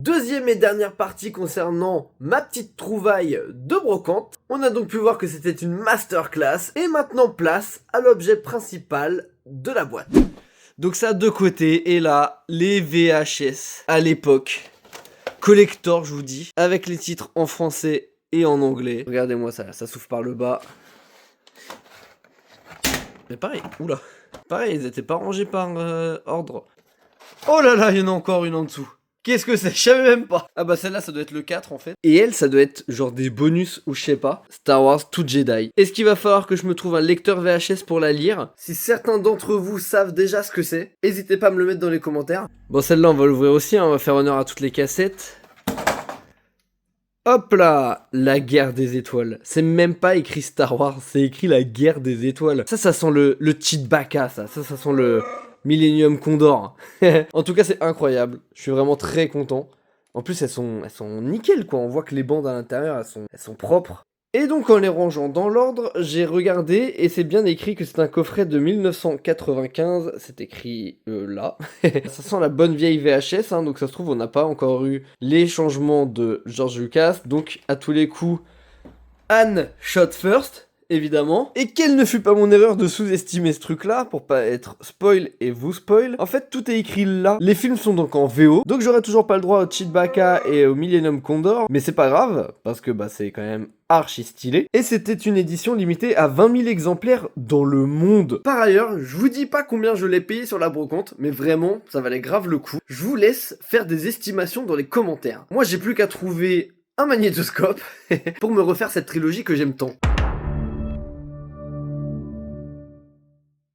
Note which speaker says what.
Speaker 1: Deuxième et dernière partie concernant ma petite trouvaille de brocante. On a donc pu voir que c'était une masterclass et maintenant place à l'objet principal de la boîte. Donc ça a deux côtés et là, les VHS à l'époque. Collector je vous dis, avec les titres en français et en anglais. Regardez-moi ça, ça s'ouvre par le bas. Mais pareil, oula. Pareil, ils étaient pas rangés par ordre. Oh là là, il y en a encore une en dessous. Qu'est-ce que c'est? Je savais même pas. Ah bah celle-là, ça doit être le 4 en fait. Et elle, ça doit être genre des bonus ou je sais pas. Star Wars To Jedi. Est-ce qu'il va falloir que je me trouve un lecteur VHS pour la lire? Si certains d'entre vous savent déjà ce que c'est, n'hésitez pas à me le mettre dans les commentaires. Bon, celle-là, on va l'ouvrir aussi, hein. On va faire honneur à toutes les cassettes. Hop là, la guerre des étoiles. C'est même pas écrit Star Wars, c'est écrit la guerre des étoiles. Ça sent le Chewbacca, ça sent le Millennium Condor. En tout cas, c'est incroyable. Je suis vraiment très content. En plus, elles sont nickel, quoi. On voit que les bandes à l'intérieur, elles sont propres. Et donc, en les rangeant dans l'ordre, j'ai regardé et c'est bien écrit que c'est un coffret de 1995. C'est écrit là. Ça sent la bonne vieille VHS, hein, donc ça se trouve, on n'a pas encore eu les changements de George Lucas. Donc, à tous les coups, Anne shot first. Évidemment. Et quelle ne fut pas mon erreur de sous-estimer ce truc-là, pour pas être spoil et vous spoil. En fait, tout est écrit là. Les films sont donc en VO, donc j'aurai toujours pas le droit au Chewbacca et au Millennium Condor, mais c'est pas grave, parce que bah c'est quand même archi stylé. Et c'était une édition limitée à 20 000 exemplaires dans le monde. Par ailleurs, je vous dis pas combien je l'ai payé sur la brocante, mais vraiment, ça valait grave le coup. Je vous laisse faire des estimations dans les commentaires. Moi, j'ai plus qu'à trouver un magnétoscope pour me refaire cette trilogie que j'aime tant.